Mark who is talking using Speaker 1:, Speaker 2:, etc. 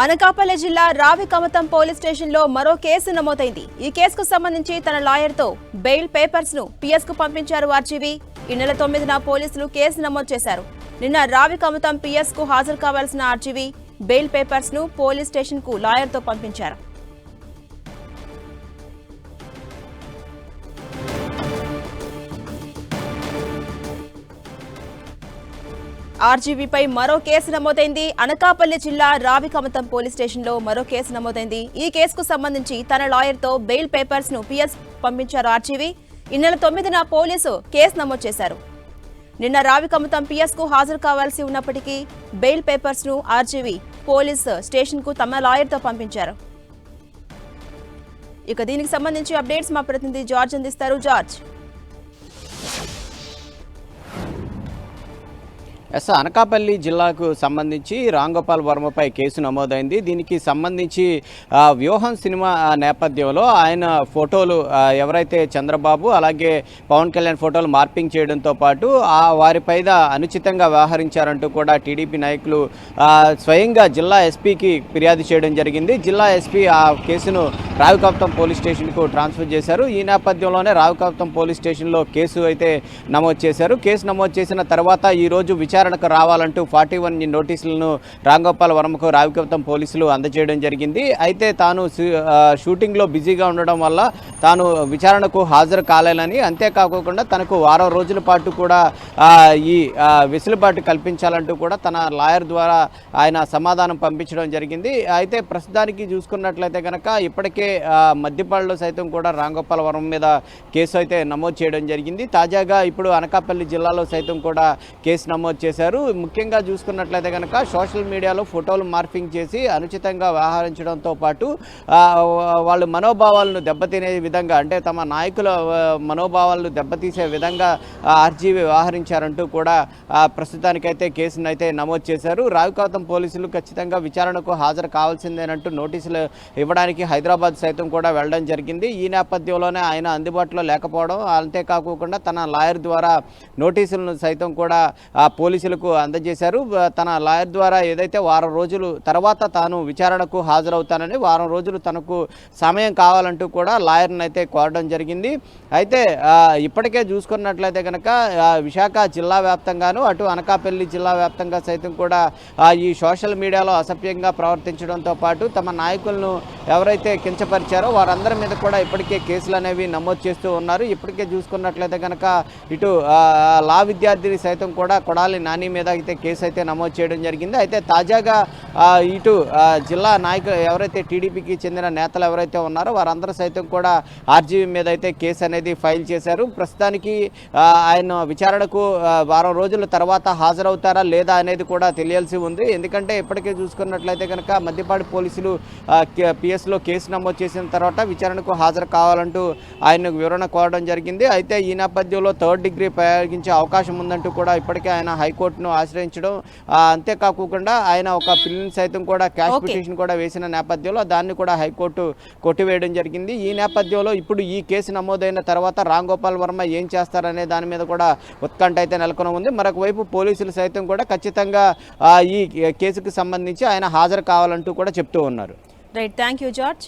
Speaker 1: అనకాపల్లి జిల్లా రావికమతం పోలీస్ స్టేషన్లో మరో కేసు నమోదైంది. ఈ కేసుకు సంబంధించి తన లాయర్తో బెయిల్ పేపర్స్ ను పిఎస్ కు పంపించారు ఆర్జీవీ. ఈ నెల 9న పోలీసులు కేసు నమోదు చేశారు. నిన్న రావికమతం పిఎస్ కు హాజరు కావాల్సిన ఆర్జీవీ బెయిల్ పేపర్స్ ను పోలీస్ స్టేషన్ కు లాయర్తో పంపించారు. ఆర్జీవీపై మరో కేసు నమోదైంది. అనకాపల్లి జిల్లా రావికమతం పోలీస్ స్టేషన్లో మరో కేసు నమోదైంది. ఈ కేసుకు సంబంధించి తన లాయర్తో బెయిల్ పేపర్స్ ను పిఎస్ పంపించారు ఆర్జీవీ. ఈ నెల 9న పోలీసు కేసు నమోదు చేశారు. నిన్న రావికమతం పిఎస్ కు హాజరు కావాల్సి ఉన్నప్పటికీ బెయిల్ పేపర్స్ ను ఆర్జీవీ పోలీస్ స్టేషన్ కు తమ లాయర్తో పంపించారు. ఇక దీనికి సంబంధించి అప్డేట్స్ మా ప్రతినిధి జార్జ్ అందిస్తారు. జార్జ్,
Speaker 2: అనకాపల్లి జిల్లాకు సంబంధించి రాంగోపాల్ వర్మపై కేసు నమోదైంది. దీనికి సంబంధించి వ్యూహం సినిమా నేపథ్యంలో ఆయన ఫోటోలు ఎవరైతే చంద్రబాబు అలాగే పవన్ కళ్యాణ్ ఫోటోలు మార్పింగ్ చేయడంతో పాటు వారిపైన అనుచితంగా వ్యవహరించారంటూ కూడా టీడీపీ నాయకులు స్వయంగా జిల్లా ఎస్పీకి ఫిర్యాదు చేయడం జరిగింది. జిల్లా ఎస్పీ ఆ కేసును రావికమతం పోలీస్ స్టేషన్కు ట్రాన్స్ఫర్ చేశారు. ఈ నేపథ్యంలోనే రావికమతం పోలీస్ స్టేషన్లో కేసు అయితే నమోదు చేశారు. కేసు నమోదు చేసిన తర్వాత ఈరోజు విచారణకు రావాలంటూ 41 నోటీసులను రాంగోపాల్ వర్మకు రావికమతం పోలీసులు అందజేయడం జరిగింది. అయితే తాను షూటింగ్లో బిజీగా ఉండడం వల్ల తాను విచారణకు హాజరు కాలేనని, అంతేకాకుండా తనకు వారం రోజుల పాటు కూడా ఈ వెసులుబాటు కల్పించాలంటూ కూడా తన లాయర్ ద్వారా ఆయన సమాధానం పంపించడం జరిగింది. అయితే ప్రస్తుతానికి చూసుకున్నట్లయితే కనుక ఇప్పటికే మద్దిపాడులో సైతం కూడా రాంగోపాల్ వర్మ మీద కేసు అయితే నమోదు చేయడం జరిగింది. తాజాగా ఇప్పుడు అనకాపల్లి జిల్లాలో సైతం కూడా కేసు నమోదు చేశారు. ముఖ్యంగా చూసుకున్నట్లయితే కనుక సోషల్ మీడియాలో ఫోటోలు మార్పింగ్ చేసి అనుచితంగా వ్యవహరించడంతో పాటు వాళ్ళ మనోభావాలను దెబ్బతినే విధంగా, అంటే తమ నాయకుల మనోభావాలను దెబ్బతీసే విధంగా ఆర్జీవీ వ్యవహరించారంటూ కూడా ప్రస్తుతానికైతే కేసును అయితే నమోదు చేశారు. రావికమతం పోలీసులు ఖచ్చితంగా విచారణకు హాజరు కావాల్సిందేనంటూ నోటీసులు ఇవ్వడానికి హైదరాబాద్ సైతం కూడా వెళ్ళడం జరిగింది. ఈ నేపథ్యంలోనే ఆయన అందుబాటులో లేకపోవడం, అంతేకాకుండా తన లాయర్ ద్వారా నోటీసులను సైతం కూడా పోలీసులకు అందజేశారు. తన లాయర్ ద్వారా ఏదైతే వారం రోజులు తర్వాత తాను విచారణకు హాజరవుతానని, వారం రోజులు తనకు సమయం కావాలంటూ కూడా లాయర్ని అయితే కోరడం జరిగింది. అయితే ఇప్పటికే చూసుకున్నట్లయితే కనుక విశాఖ జిల్లా వ్యాప్తంగాను అటు అనకాపల్లి జిల్లా వ్యాప్తంగా సైతం కూడా ఈ సోషల్ మీడియాలో అసభ్యంగా ప్రవర్తించడంతో పాటు తమ నాయకులను ఎవరైతే కించపరిచారో వారందరి మీద కూడా ఇప్పటికే కేసులు అనేవి నమోదు చేస్తూ ఉన్నారు. ఇప్పటికే చూసుకున్నట్లయితే కనుక ఇటు లా విద్యార్థిని సైతం కూడా కొడాలి నాని మీద అయితే కేసు అయితే నమోదు చేయడం జరిగింది. అయితే తాజాగా ఇటు జిల్లా నాయకులు ఎవరైతే టీడీపీకి చెందిన నేతలు ఎవరైతే ఉన్నారో వారందరూ సైతం కూడా ఆర్జీవీ మీద అయితే కేసు అనేది ఫైల్ చేశారు. ప్రస్తుతానికి ఆయన విచారణకు వారం రోజుల తర్వాత హాజరవుతారా లేదా అనేది కూడా తెలియాల్సి ఉంది. ఎందుకంటే ఇప్పటికే చూసుకున్నట్లయితే కనుక మద్దిపాడు పోలీసులు పిఎస్లో కేసు నమోదు చేసిన తర్వాత విచారణకు హాజరు కావాలంటూ ఆయనకు వివరణ కోరడం జరిగింది. అయితే ఈ నేపథ్యంలో 3rd డిగ్రీ ప్రయోగించే అవకాశం ఉందంటూ కూడా ఇప్పటికే ఆయన హైకోర్టును ఆశ్రయించడం, అంతేకాకుండా ఆయన ఒక పిల్లిని సైతం కూడా క్యాష్ పిటిషన్ కూడా వేసిన నేపథ్యంలో దాన్ని కూడా హైకోర్టు కొట్టివేయడం జరిగింది. ఈ నేపథ్యంలో ఇప్పుడు ఈ కేసు నమోదైన తర్వాత రాంగోపాల్ వర్మ ఏం చేస్తారనే దాని మీద కూడా ఉత్కంఠ అయితే నెలకొని ఉంది. మరొక వైపు పోలీసులు సైతం కూడా ఖచ్చితంగా ఈ కేసుకు సంబంధించి ఆయన హాజరు కావాలంటూ కూడా చెప్తూ ఉన్నారు.
Speaker 1: Right, thank you George.